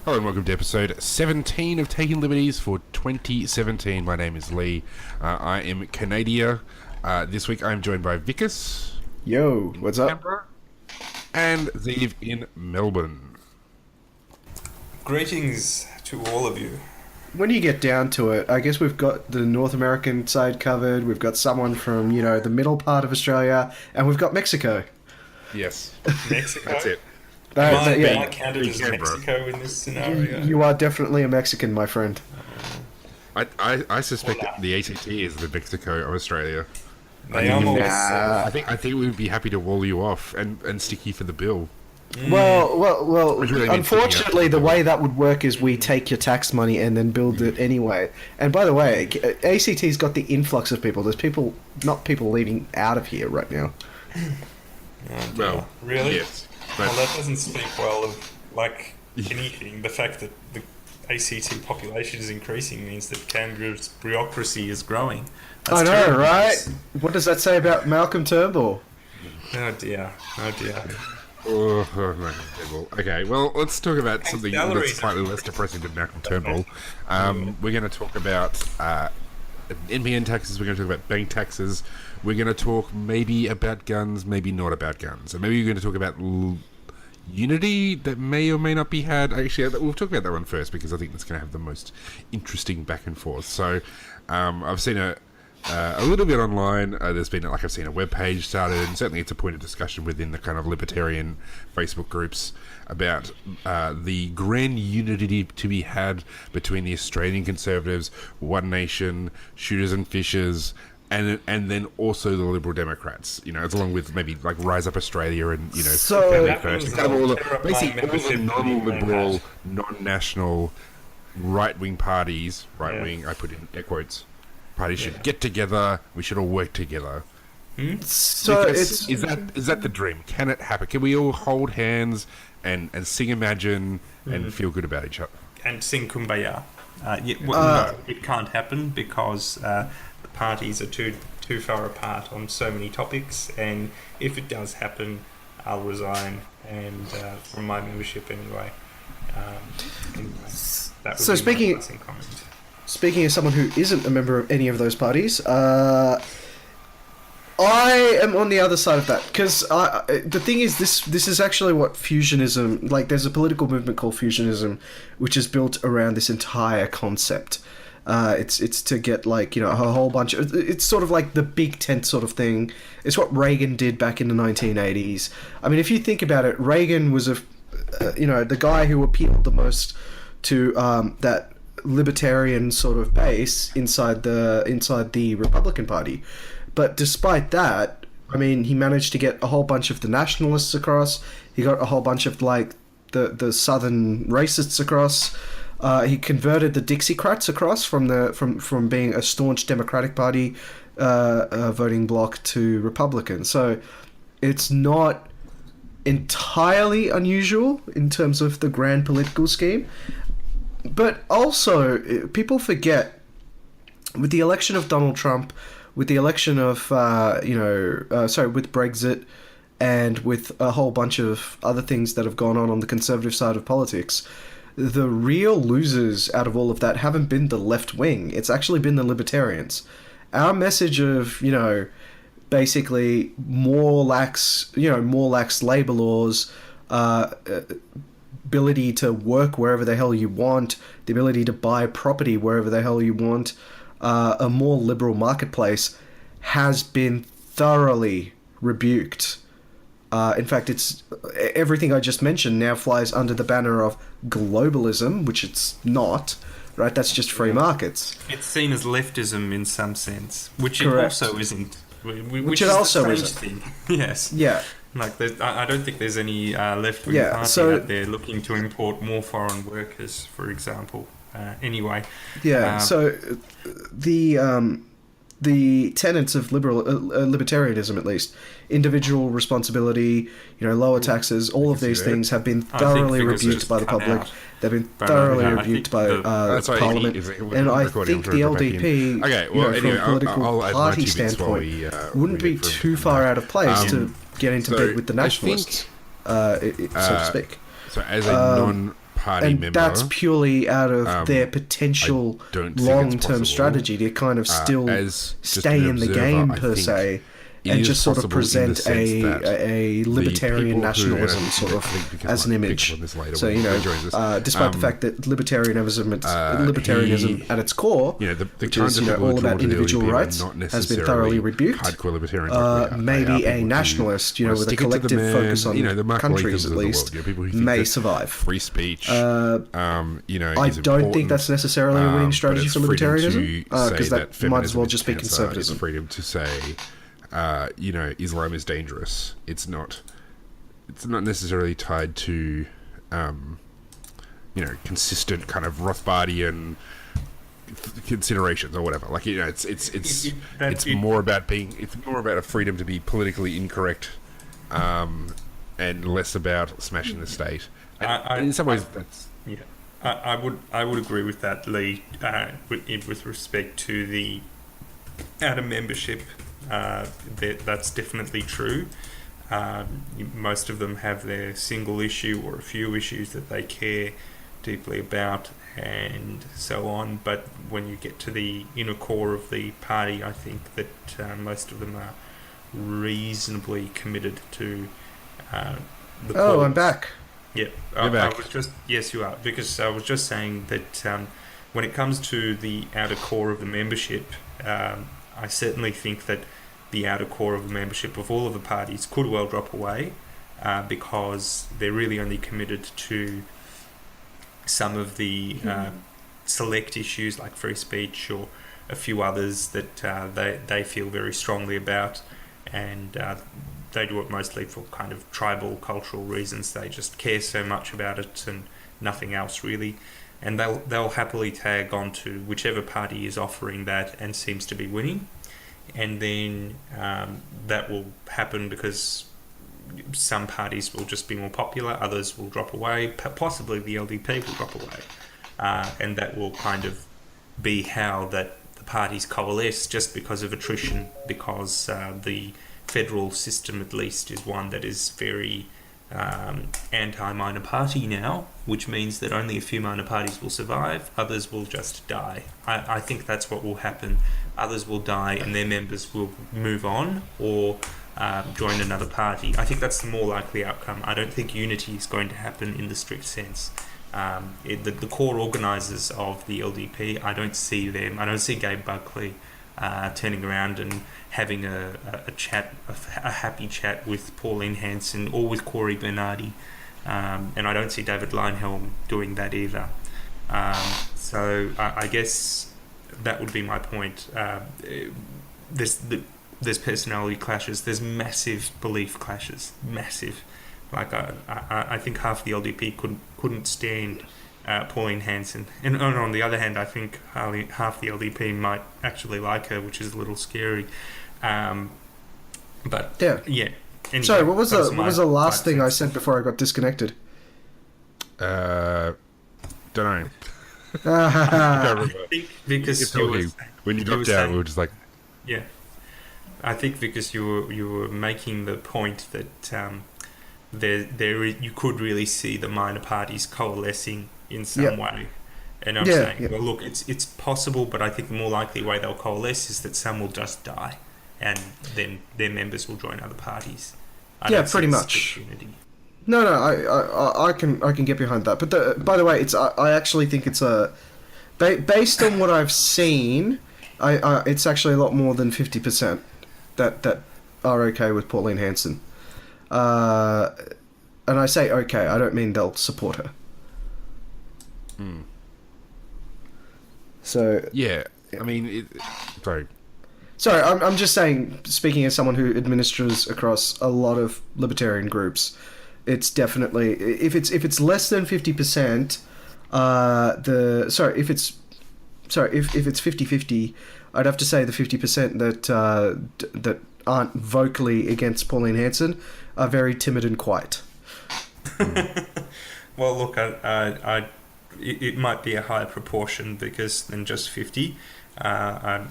Hello and welcome to episode 17 of Taking Liberties for 2017. My name is Lee. I am Canada. This week I'm joined by Vickers. Yo, what's up? Canberra, and Zeev in Melbourne. Greetings to all of you. When you get down to it, I guess we've got the North American side covered, we've got someone from, the middle part of Australia, and we've got Mexico. Yes. Mexico? That's it. Am I counted as Mexico in this scenario? You are definitely a Mexican, my friend. I suspect that the ACT is the Mexico of Australia. They almost... I think we'd be happy to wall you off and stick you for the bill. Well. Which really means Unfortunately, the way that would work is we take your tax money and then build it anyway. And by the way, ACT's got the influx of people. There's not people leaving out of here right now. Well, really? yes. But Well, that doesn't speak well of, anything. The fact that the ACT population is increasing means that Canberra's bureaucracy is growing. That's I know, terrible. right? What does that say about Malcolm Turnbull? Oh dear. Okay, well, let's talk about something salaries that's slightly less depressing than Malcolm Turnbull. We're going to talk about NPN taxes, we're going to talk about bank taxes, we're going to talk maybe about guns, maybe not about guns, and maybe we're going to talk about unity that may or may not be had. Actually, we'll talk about that one first because I think that's going to have the most interesting back and forth. So, I've seen a little bit online. There's been, I've seen a web page started, and certainly it's a point of discussion within the kind of libertarian Facebook groups about the grand unity to be had between the Australian Conservatives, One Nation, Shooters and Fishers, and then also the Liberal Democrats. As along with maybe Rise Up Australia and So- Family First, kind of all basically all the membership non-liberal, non-national, right-wing parties. Right-wing, I put in air quotes. Parties should get together. We should all work together. So Because it's... is that the dream? Can it happen? Can we all hold hands and sing Imagine and feel good about each other? And sing Kumbaya. No, it can't happen because the parties are too far apart on so many topics, and if it does happen, I'll resign and from my membership anyway. That would So be speaking- my passing comment. Speaking as someone who isn't a member of any of those parties, I am on the other side of that because the thing is, this is actually what fusionism. There's a political movement called fusionism, which is built around this entire concept. It's to get a whole bunch of. It's sort of like the big tent sort of thing. It's what Reagan did back in the 1980s. I mean, if you think about it, Reagan was the guy who appealed the most to that libertarian sort of base inside the Republican Party. But despite that, I mean, he managed to get a whole bunch of the nationalists across. He got a whole bunch of the southern racists across. He converted the Dixiecrats across from being a staunch Democratic Party voting bloc to Republican. So it's not entirely unusual in terms of the grand political scheme. But also, people forget, with the election of Donald Trump, with the election of, with Brexit, and with a whole bunch of other things that have gone on the conservative side of politics, the real losers out of all of that haven't been the left wing. It's actually been the libertarians. Our message of, basically more lax labor laws, ability to work wherever the hell you want, the ability to buy property wherever the hell you want, a more liberal marketplace has been thoroughly rebuked. In fact, it's everything I just mentioned now flies under the banner of globalism, which it's not, right? That's just free markets. It's seen as leftism in some sense, which Correct. it also isn't. Which is it also the isn't. strange thing. Yes. Yeah. I don't think there's any left-wing Yeah, party so- out there looking to import more foreign workers, for example. Anyway. Yeah, so the tenets of libertarianism, at least, individual responsibility, lower taxes, all of these things have been thoroughly rebuked by the public. They've been thoroughly rebuked by Parliament, and I think the LDP, from a political party standpoint, wouldn't be too far out of place to get into bed with the nationalists, so to speak. So as a party and member. that's purely out of their I potential don't think it's long-term possible. strategy to kind of still As just stay an in the observer, game I per think se, it and is just sort of possible in the present sense that a the libertarian people who- nationalism and I sort think of because as we'll an pick image. up on this later So when you know, he joins us. despite the fact that libertarianism at its core, you know, the which kinds is of people all who draw about to the individual LDP are rights, not has been thoroughly necessarily rebuked. hardcore libertarians like we are. They are maybe people a who nationalist, you know, wanna with a stick it to the collective man, focus on you know, the Mark countries Lathams at of the least, world, you know, people who think may that survive. free speech, you know, I is don't think important, that's necessarily a winning but strategy it's for freedom libertarianism, to because say that might as feminism well is just be cancer, conservatism. It's freedom to say, you know, Islam is dangerous. It's not necessarily tied to, you know, consistent kind of Rothbardian considerations or whatever. Like, you know, it's more about a freedom to be politically incorrect, and less about smashing the state. And in some ways, that's Yeah, I would agree with that, Lee. With respect to the out of membership, that's definitely true. Most of them have their single issue or a few issues that they care deeply about, and so on. But when you get to the inner core of the party, I think that most of them are reasonably committed to the Oh, cause. I'm back. Yeah, You're back. I was just yes, you are, because I was just saying that when it comes to the outer core of the membership, I certainly think that the outer core of the membership of all of the parties could well drop away, because they're really only committed to some of the select issues like free speech or a few others that they feel very strongly about, and they do it mostly for kind of tribal cultural reasons. They just care so much about it and nothing else really, and they'll happily tag on to whichever party is offering that and seems to be winning, and then that will happen because some parties will just be more popular, others will drop away, possibly the LDP will drop away, and that will kind of be how that the parties coalesce just because of attrition, because the federal system at least is one that is very anti-minor party now, which means that only a few minor parties will survive, others will just die. I think that's what will happen. Others will die and their members will move on or join another party. I think that's the more likely outcome. I don't think unity is going to happen in the strict sense. The core organisers of the LDP, I don't see them. I don't see Gabe Buckley turning around and having a happy chat with Pauline Hanson or with Corey Bernardi, and I don't see David Leinhelm doing that either. So I guess that would be my point. There's personality clashes. There's massive belief clashes. Massive. Like I think half the LDP couldn't stand Pauline Hanson, and on the other hand, I think half the LDP might actually like her, which is a little scary. But yeah. Anyway, sorry, what was the last thing I said before I got disconnected? don't know. I think because when you dropped out, we were just like, yeah. I think because you were making the point that you could really see the minor parties coalescing in some way, and I'm saying, well, look, it's possible, but I think the more likely way they'll coalesce is that some will just die, and then their members will join other parties. Pretty much. No, I can get behind that. But by the way, I actually think it's based on what I've seen, it's actually a lot more than 50% that are okay with Pauline Hanson. And I say okay, I don't mean they'll support her. So yeah, I mean, sorry, I'm just saying, speaking as someone who administers across a lot of libertarian groups, it's definitely, if it's less than 50%, if it's 50-50, I'd have to say the 50% that aren't vocally against Pauline Hanson are very timid and quiet. Well, look, it might be a higher proportion than just 50, but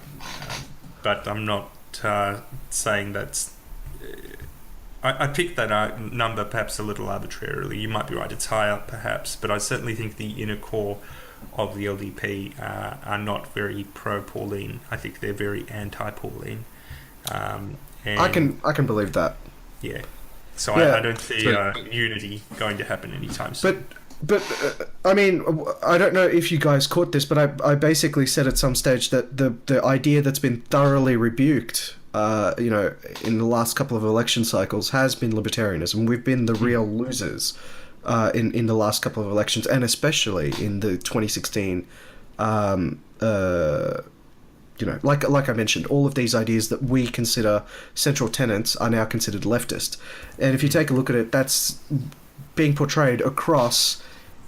I'm not saying that's I picked that number perhaps a little arbitrarily. You might be right, it's higher perhaps, but I certainly think the inner core of the LDP are not very pro-Pauline. I think they're very anti-Pauline. And I can believe that. Yeah. So Yeah. I don't see unity going to happen anytime soon. But I mean, I don't know if you guys caught this, but I basically said at some stage that the idea that's been thoroughly rebuked, in the last couple of election cycles has been libertarianism. We've been the real losers in the last couple of elections, and especially in the 2016. Like I mentioned, all of these ideas that we consider central tenets are now considered leftist. And if you take a look at it, that's being portrayed across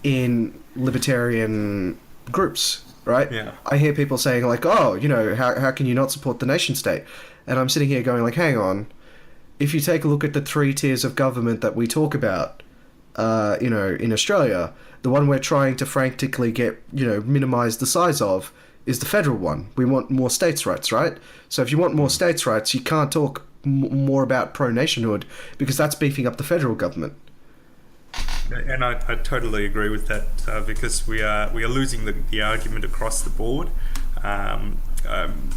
in libertarian groups, right? Yeah. I hear people saying like, oh, how can you not support the nation state? And I'm sitting here going like, hang on, if you take a look at the 3 tiers of government that we talk about, in Australia, the one we're trying to frantically get, minimize the size of is the federal one. We want more states' rights, right? So if you want more states' rights, you can't talk more about pro-nationhood because that's beefing up the federal government. And I totally agree with that because we are losing the argument across the board,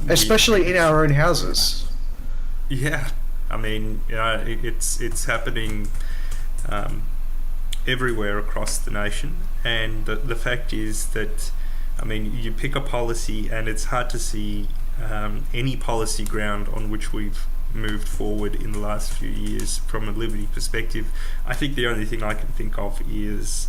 especially in our own houses. Yeah, I mean, it's happening everywhere across the nation, and the fact is that, I mean, you pick a policy, and it's hard to see any policy ground on which we've moved forward in the last few years from a liberty perspective. I think the only thing I can think of is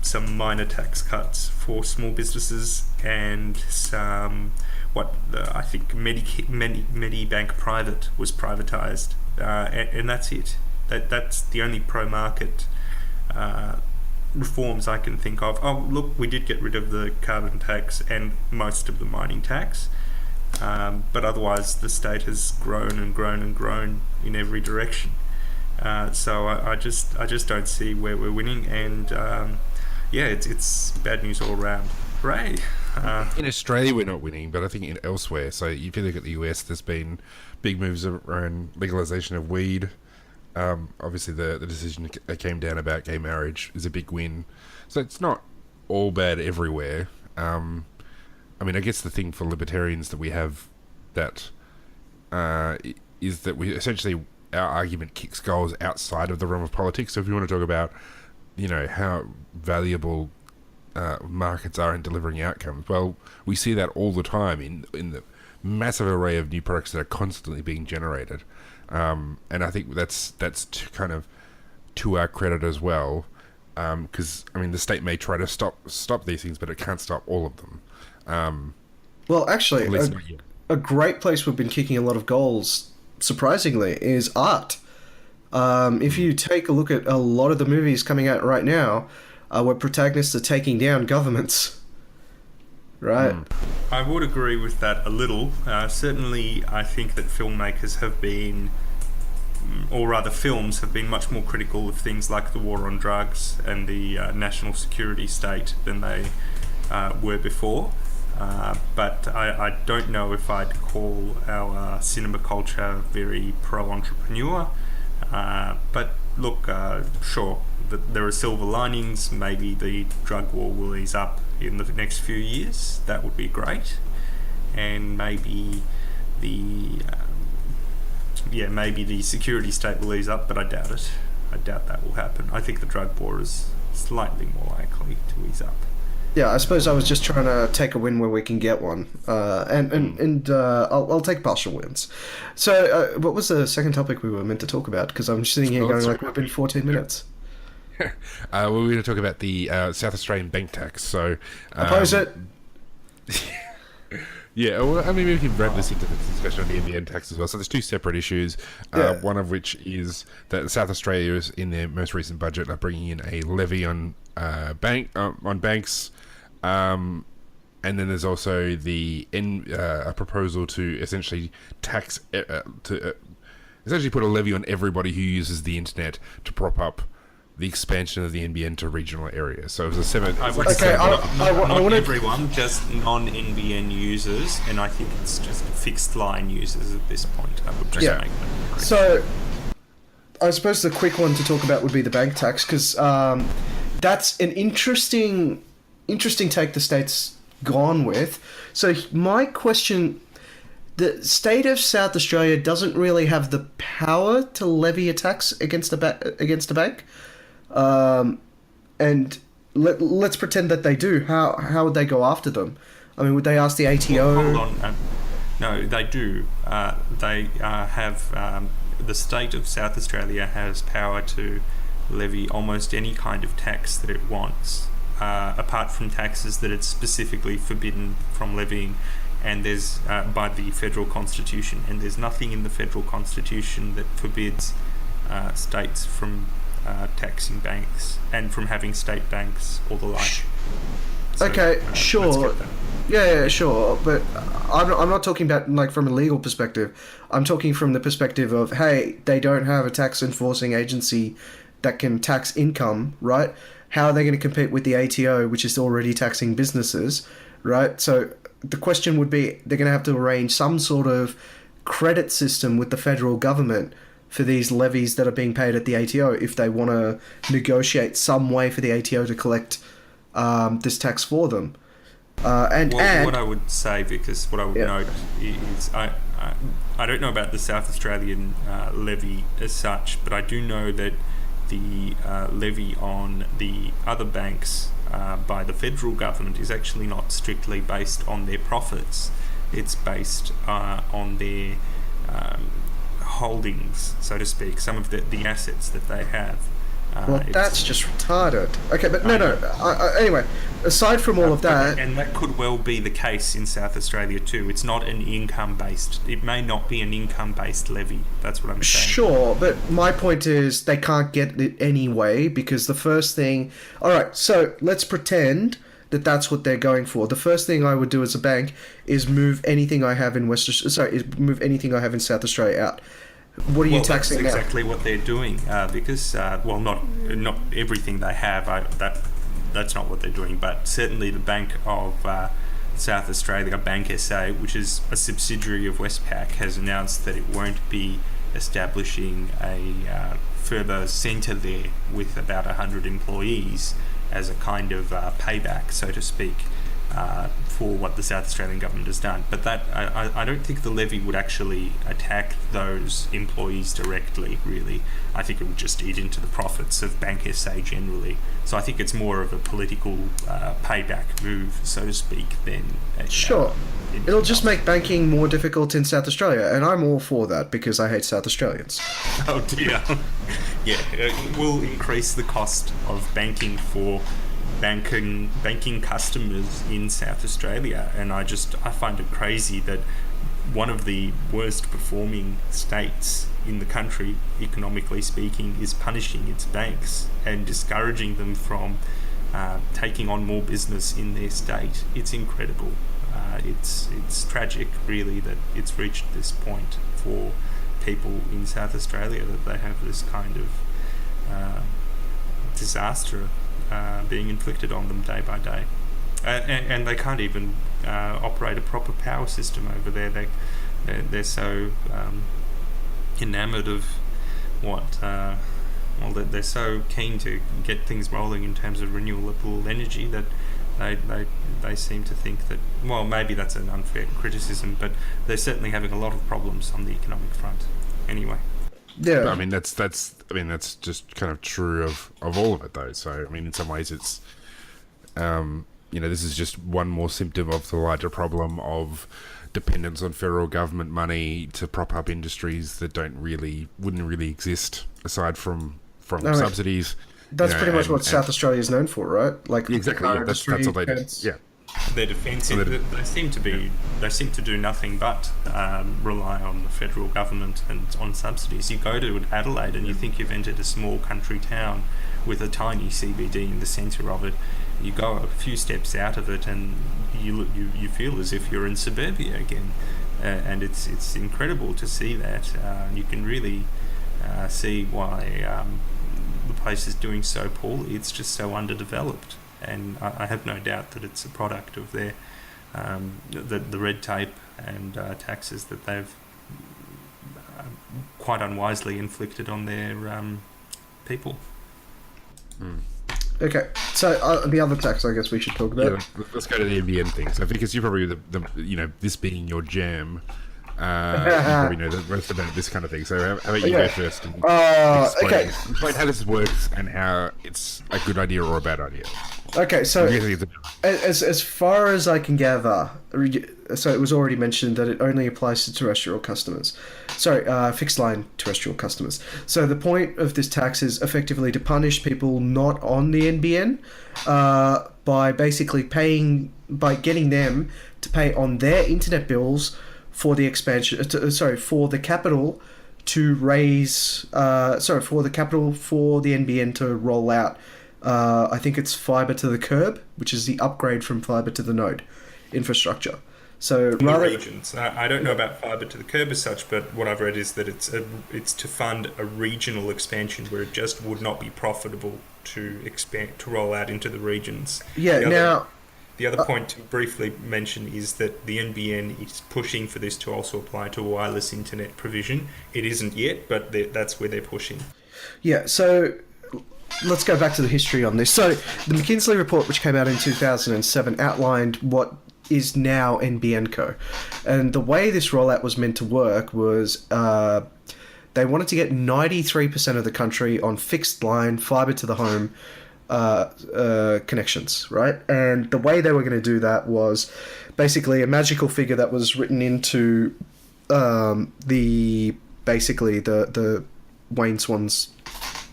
some minor tax cuts for small businesses and some I think Medibank Private was privatised, and that's it. That's the only pro-market reforms I can think of. Oh, look, we did get rid of the carbon tax and most of the mining tax. But otherwise, the state has grown and grown and grown in every direction. So I just don't see where we're winning, and it's bad news all around. Hooray! In Australia, we're not winning, but I think elsewhere. So if you look at the US, there's been big moves around legalization of weed. Obviously, the decision that came down about gay marriage is a big win. So it's not all bad everywhere. I mean, I guess the thing for libertarians that we have that is that we essentially, our argument kicks goals outside of the realm of politics. So if you want to talk about, how valuable markets are in delivering outcomes, well, we see that all the time in the massive array of new products that are constantly being generated. And I think that's kind of to our credit as well, because I mean, the state may try to stop these things, but it can't stop all of them. Well, actually, a great place we've been kicking a lot of goals, surprisingly, is art. If you take a look at a lot of the movies coming out right now, where protagonists are taking down governments, right? I would agree with that a little. Certainly, I think that filmmakers have been, or rather films have been much more critical of things like the war on drugs and the national security state than they were before. But I don't know if I'd call our cinema culture very pro-entrepreneur. But look, sure, there are silver linings. Maybe the drug war will ease up in the next few years. That would be great. And maybe maybe the security state will ease up, but I doubt it. I doubt that will happen. I think the drug war is slightly more likely to ease up. Yeah, I suppose I was just trying to take a win where we can get one, and I'll take partial wins. So, what was the second topic we were meant to talk about? Because I'm sitting here going like, we've been 14 minutes. We're going to talk about the South Australian bank tax. So, oppose it. Yeah, well, I mean, we can wrap this into the discussion of the NBN tax as well. So there's 2 separate issues. One of which is that South Australia is, in their most recent budget, are bringing in a levy on banks, and then there's also a proposal to essentially tax essentially put a levy on everybody who uses the internet to prop up the expansion of the NBN to regional areas. So it was a 7... I would say not everyone, just non-NBN users, and I think it's just fixed line users at this point. I would just make that clear. So I suppose the quick one to talk about would be the bank tax, because that's an interesting take the state's gone with. So my question: the state of South Australia doesn't really have the power to levy a tax against a bank, and let's pretend that they do. How would they go after them? I mean, would they ask the ATO? Well, hold on. No, they do. They have the state of South Australia has power to levy almost any kind of tax that it wants, apart from taxes that it's specifically forbidden from levying, and there's by the federal constitution. And there's nothing in the federal constitution that forbids states from taxing banks and from having state banks or the like. So, okay, sure. Yeah, sure, but I'm not talking about like from a legal perspective. I'm talking from the perspective of, hey, they don't have a tax enforcing agency that can tax income, right? How are they going to compete with the ATO, which is already taxing businesses, right? So the question would be, they're going to have to arrange some sort of credit system with the federal government for these levies that are being paid at the ATO if they want to negotiate some way for the ATO to collect this tax for them. And what I would say, because what I would note is I don't know about the South Australian levy as such, but I do know that the levy on the other banks by the federal government is actually not strictly based on their profits. It's based on their holdings, so to speak, some of the assets that they have. Well, that's just retarded. Okay, but anyway, aside from all of that... And that could well be the case in South Australia too. It's not an income-based... It may not be an income-based levy. That's what I'm saying. Sure, but my point is they can't get it anyway, because the first thing... Alright, so let's pretend that that's what they're going for. The first thing I would do as a bank is move anything I have in move anything I have in South Australia out. What are you taxing now? That's exactly what they're doing, because not everything they have. That's not what they're doing, but certainly the Bank of South Australia, Bank SA, which is a subsidiary of Westpac, has announced that it won't be establishing a further centre there with about 100 employees as a kind of payback, so to speak, for what the South Australian government has done. But that I don't think the levy would actually attack those employees directly, really. I think it would just eat into the profits of Bank SA generally. So I think it's more of a political payback move, so to speak, than... Sure. It'll just make banking more difficult in South Australia, and I'm all for that because I hate South Australians. Oh dear. Yeah, it will increase the cost of banking for banking customers in South Australia, and I find it crazy that one of the worst performing states in the country, economically speaking, is punishing its banks and discouraging them from taking on more business in their state. It's incredible. It's tragic, really, that it's reached this point for people in South Australia, that they have this kind of disaster being inflicted on them day by day, and they can't even operate a proper power system over there. They're so enamoured of they're so keen to get things rolling in terms of renewable energy that they seem to think that, well, maybe that's an unfair criticism, but they're certainly having a lot of problems on the economic front. Anyway. Yeah, I mean that's just kind of true of all of it, though. So I mean, in some ways, it's this is just one more symptom of the larger problem of dependence on federal government money to prop up industries that wouldn't really exist aside from subsidies. That's pretty much what South Australia is known for, right? Like exactly. Yeah, that's all they do. Yeah. They're defensive. They seem to do nothing but rely on the federal government and on subsidies. You go to Adelaide and you think you've entered a small country town with a tiny CBD in the centre of it. You go a few steps out of it and you feel as if you're in suburbia again, and it's incredible to see that. You can really see why the place is doing so poorly. It's just so underdeveloped. And I have no doubt that it's a product of their the red tape and taxes that they've quite unwisely inflicted on their people. Okay, so the other tax I guess we should talk about. Yeah, let's go to the NBN thing. So because you're probably this being your jam, you probably know the most about this kind of thing. So how about you go first and explain how this works and how it's a good idea or a bad idea. Okay, so as far as I can gather, so it was already mentioned that it only applies to terrestrial customers. Sorry, fixed line terrestrial customers. So the point of this tax is effectively to punish people not on the NBN by basically by getting them to pay on their internet bills for the expansion. For the capital to raise. For the capital for the NBN to roll out. I think it's fiber to the curb, which is the upgrade from fiber to the node infrastructure. So regions. I don't know about fiber to the curb as such, but what I've read is that it's to fund a regional expansion where it just would not be profitable to roll out into the regions. Yeah. The other point to briefly mention is that the NBN is pushing for this to also apply to wireless internet provision. It isn't yet, but that's where they're pushing. Yeah. So let's go back to the history on this. So the McKinsey report, which came out in 2007, outlined what is now NBN Co. And the way this rollout was meant to work was they wanted to get 93% of the country on fixed line, fiber to the home connections, right? And the way they were going to do that was basically a magical figure that was written into the Wayne Swan's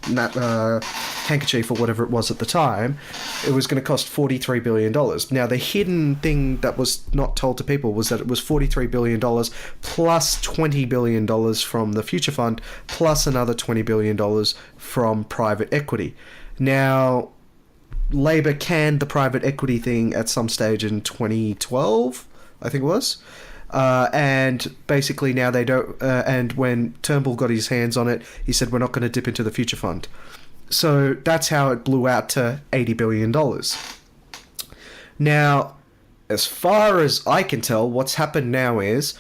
handkerchief or whatever it was at the time. It was going to cost $43 billion. Now, the hidden thing that was not told to people was that it was $43 billion plus $20 billion from the Future Fund plus another $20 billion from private equity. Now, Labor canned the private equity thing at some stage in 2012, I think it was. And basically now they don't... and when Turnbull got his hands on it, he said, we're not going to dip into the Future Fund. So that's how it blew out to $80 billion. Now, as far as I can tell, what's happened now is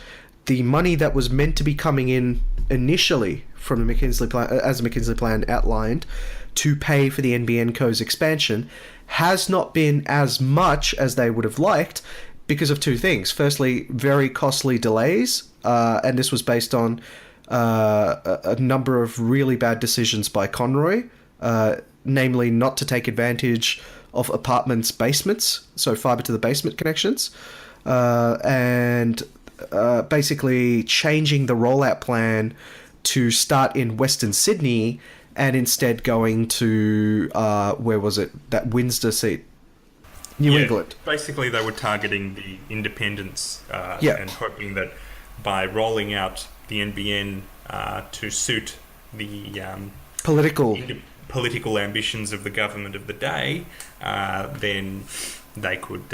the money that was meant to be coming in initially from the McKinsey plan, as the McKinsey plan outlined, to pay for the NBN Co's expansion, has not been as much as they would have liked because of two things. Firstly, very costly delays, and this was based on a number of really bad decisions by Conroy, namely not to take advantage of apartments' basements, so fiber to the basement connections, and basically changing the rollout plan to start in Western Sydney and instead going to, where was it, that Windsor seat? New England. Basically, they were targeting the independents and hoping that by rolling out the NBN to suit the political ambitions of the government of the day, then they could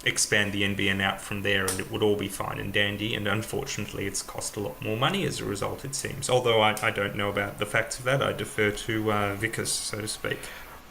expand the NBN out from there and it would all be fine and dandy. And unfortunately, it's cost a lot more money as a result, it seems. Although I don't know about the facts of that. I defer to Vickers, so to speak.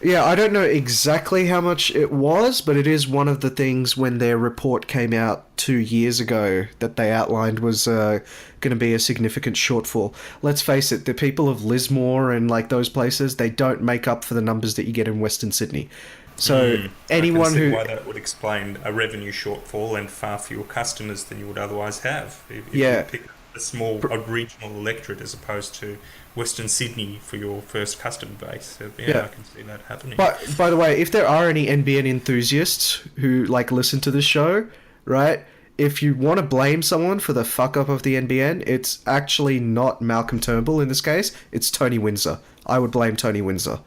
Yeah, I don't know exactly how much it was, but it is one of the things when their report came out 2 years ago that they outlined was going to be a significant shortfall. Let's face it, the people of Lismore and like those places, they don't make up for the numbers that you get in Western Sydney. So anyone I can see who... why that would explain a revenue shortfall and far fewer customers than you would otherwise have if you pick a regional electorate as opposed to Western Sydney for your first customer base. So, I can see that happening. But by the way, if there are any NBN enthusiasts who like listen to this show, right? If you want to blame someone for the fuck up of the NBN, it's actually not Malcolm Turnbull in this case. It's Tony Windsor. I would blame Tony Windsor.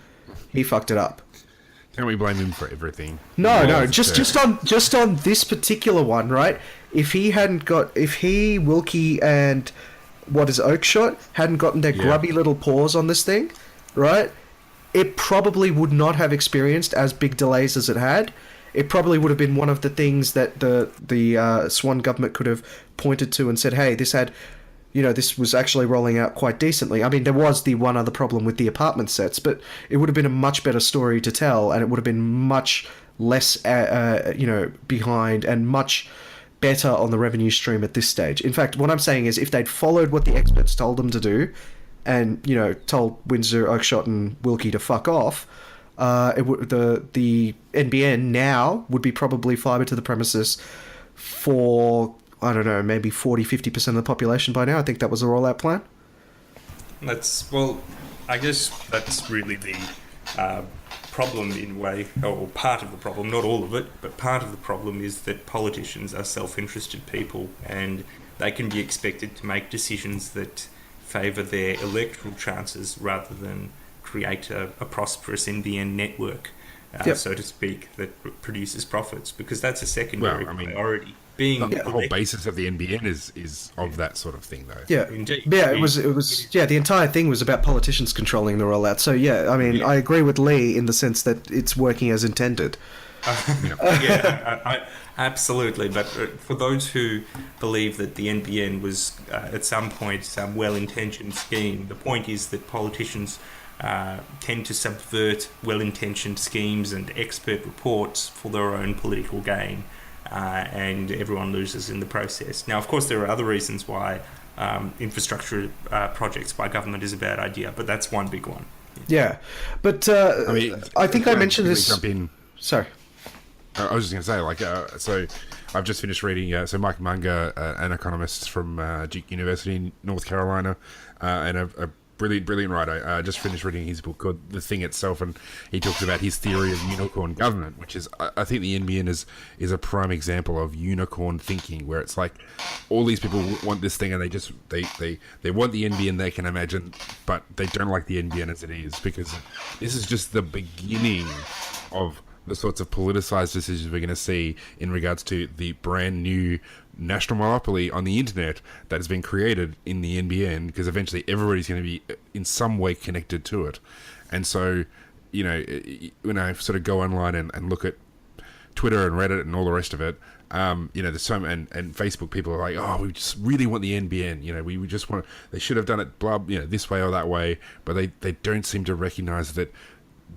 He fucked it up. Can't we blame him for everything? No. Just on this particular one, right? If he, Wilkie, and Oakshott hadn't gotten their grubby little paws on this thing, right? It probably would not have experienced as big delays as it had. It probably would have been one of the things that the Swan government could have pointed to and said, hey, this was actually rolling out quite decently. I mean, there was the one other problem with the apartment sets, but it would have been a much better story to tell, and it would have been much less, behind and much better on the revenue stream at this stage. In fact, what I'm saying is if they'd followed what the experts told them to do and, told Windsor, Oakeshott and Wilkie to fuck off, the NBN now would be probably fibre to the premises for, I don't know, maybe 40-50% of the population by now. I think that was the rollout plan. I guess that's really the problem in a way, or part of the problem, not all of it, but part of the problem is that politicians are self-interested people and they can be expected to make decisions that favour their electoral chances rather than create a prosperous NBN network, so to speak, that produces profits, because that's a secondary priority. The whole basis of the NBN is of that sort of thing, though. Yeah, indeed. Yeah, it was. Yeah, the entire thing was about politicians controlling the rollout. So yeah, I mean, I agree with Lee in the sense that it's working as intended. Absolutely. But for those who believe that the NBN was at some point some well-intentioned scheme, the point is that politicians tend to subvert well-intentioned schemes and expert reports for their own political gain. And everyone loses in the process. Now, of course, there are other reasons why infrastructure projects by government is a bad idea, but that's one big one. Yeah, but I think I mentioned this. Jump in. Sorry. I was just going to say, so I've just finished reading, so Mike Munger, an economist from Duke University in North Carolina, and a brilliant writer. I just finished reading his book called The Thing Itself, and he talks about his theory of unicorn government, which is, I think the NBN is a prime example of unicorn thinking, where it's like all these people want this thing and they want the NBN they can imagine, but they don't like the NBN as it is, because this is just the beginning of the sorts of politicized decisions we're going to see in regards to the brand new national monopoly on the internet that has been created in the NBN, because eventually everybody's going to be in some way connected to it. And so, when I sort of go online and look at Twitter and Reddit and all the rest of it, there's some, and Facebook, people are like, oh, we just really want the NBN, we just want, they should have done it this way or that way, but they don't seem to recognize that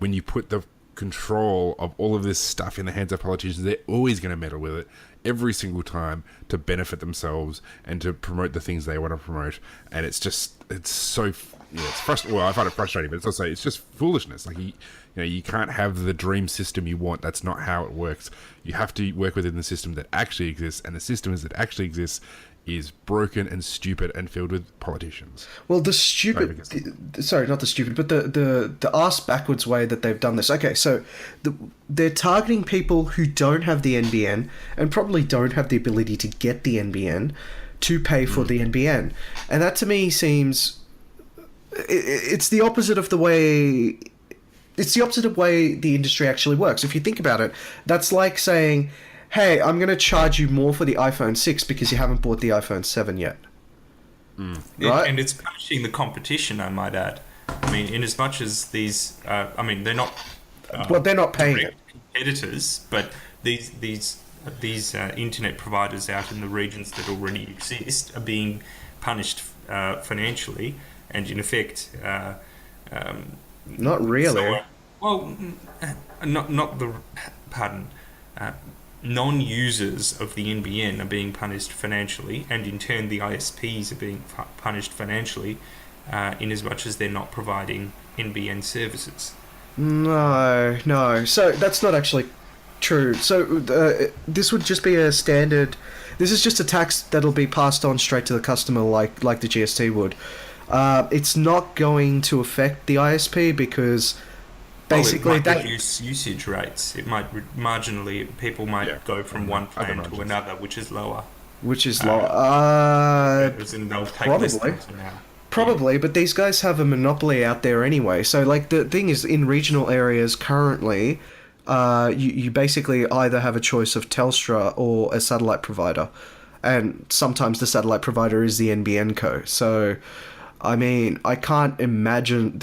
when you put the control of all of this stuff in the hands of politicians, they're always going to meddle with it every single time to benefit themselves and to promote the things they want to promote. And it's so, it's frustrating. Well, I find it frustrating, but it's just foolishness. Like, you can't have the dream system you want. That's not how it works. You have to work within the system that actually exists, and the system that actually exists is broken and stupid and filled with politicians. Well, the arse backwards way that they've done this. Okay, so they're targeting people who don't have the NBN and probably don't have the ability to get the NBN to pay for the NBN. And that to me seems... It's the opposite of the way... It's the opposite of the way the industry actually works. If you think about it, that's like saying, hey, I'm going to charge you more for the iPhone 6 because you haven't bought the iPhone 7 yet. Right? And it's punishing the competition, I might add. I mean, in as much as these... they're not... they're not paying it. Competitors, but these internet providers out in the regions that already exist are being punished financially, and in effect... not really. Non-users of the NBN are being punished financially, and in turn the ISPs are being punished financially, in as much as they're not providing NBN services. No. So that's not actually true. So this would just be a standard... This is just a tax that'll be passed on straight to the customer like the GST would. It's not going to affect the ISP because... Basically, it might reduce usage rates. It might marginally, people might go from one plan to another, which is lower. Probably, but these guys have a monopoly out there anyway. So, like, the thing is, in regional areas currently, you basically either have a choice of Telstra or a satellite provider, and sometimes the satellite provider is the NBN co. So, I mean, I can't imagine...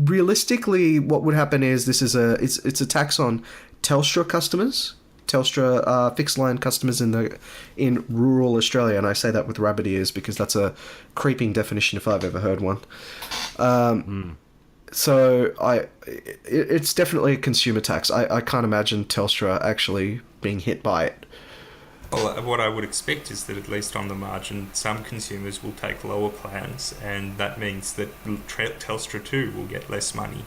Realistically, what would happen is it's a tax on Telstra customers, Telstra fixed line customers in rural Australia, and I say that with rabbit ears because that's a creeping definition if I've ever heard one. So it's definitely a consumer tax. I can't imagine Telstra actually being hit by it. Well, what I would expect is that at least on the margin, some consumers will take lower plans, and that means that Telstra too will get less money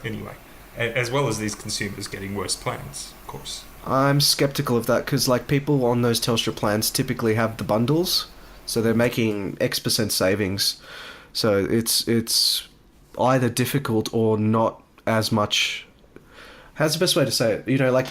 anyway, as well as these consumers getting worse plans, of course. I'm skeptical of that because like people on those Telstra plans typically have the bundles, so they're making X% savings. So it's either difficult or not as much. How's the best way to say it? You know, like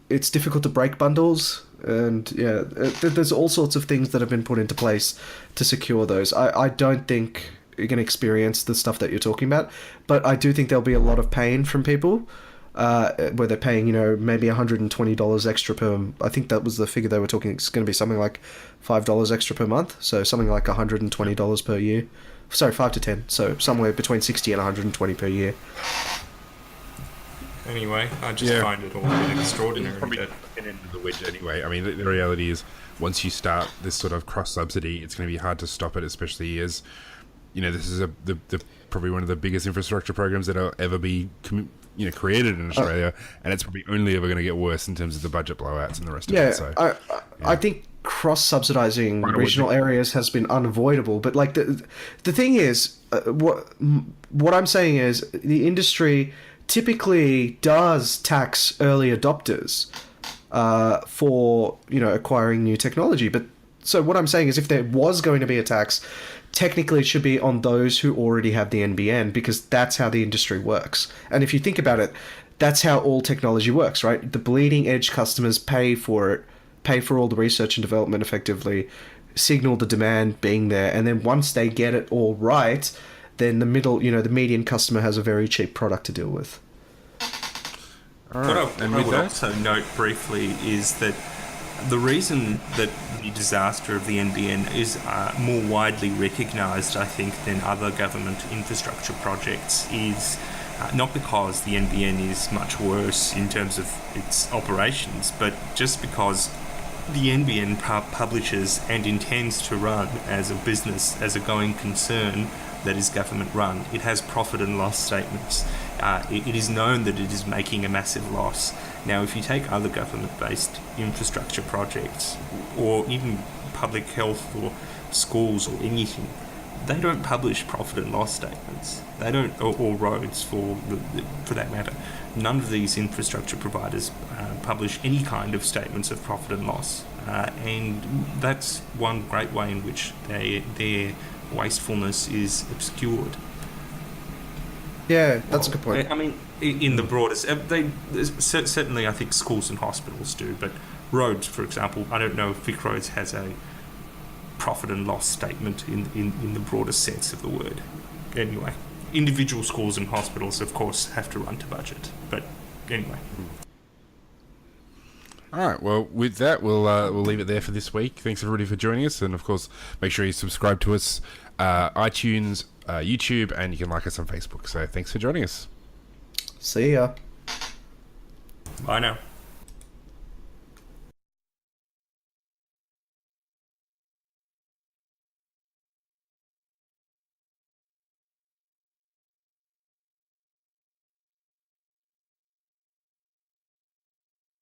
it's difficult to break bundles, and yeah, there's all sorts of things that have been put into place to secure those. I don't think you're going to experience the stuff that you're talking about, but I do think there'll be a lot of pain from people. Where they're paying, you know, maybe $120 extra per. I think that was the figure they were talking. It's going to be something like $5 extra per month, so something like $120 per year. Sorry, 5 to 10. So somewhere between 60 and 120 per year. Anyway, I just find it all a bit extraordinary. Probably an end of the wedge anyway. I mean, the reality is, once you start this sort of cross subsidy, it's going to be hard to stop it, especially as, you know, this is the probably one of the biggest infrastructure programs that'll ever be created in Australia, and it's probably only ever going to get worse in terms of the budget blowouts and the rest of it. So, I think cross-subsidizing regional areas has been unavoidable, but like the thing is, what I'm saying is the industry typically does tax early adopters for acquiring new technology. But so what I'm saying is, if there was going to be a tax, technically it should be on those who already have the NBN, because that's how the industry works. And if you think about it, that's how all technology works, right? The bleeding edge customers pay for it, pay for all the research and development effectively, signal the demand being there, and then once they get it all right, then the median customer has a very cheap product to deal with. What I would also note briefly is that the reason that the disaster of the NBN is more widely recognised, I think, than other government infrastructure projects is not because the NBN is much worse in terms of its operations, but just because the NBN publishes and intends to run as a business, as a going concern that is government run. It has profit and loss statements. It is known that it is making a massive loss. Now, if you take other government-based infrastructure projects, or even public health or schools or anything, they don't publish profit and loss statements. They don't, or roads for that matter. None of these infrastructure providers publish any kind of statements of profit and loss, and that's one great way in which their wastefulness is obscured. Yeah, that's a good point. I mean, in the broadest, certainly I think schools and hospitals do, but roads, for example, I don't know if Vic Roads has a profit and loss statement in the broadest sense of the word. Anyway, individual schools and hospitals, of course, have to run to budget, but anyway. All right, well, with that, we'll leave it there for this week. Thanks, everybody, for joining us, and, of course, make sure you subscribe to us, iTunes, YouTube, and you can like us on Facebook. So thanks for joining us. See ya. Bye now.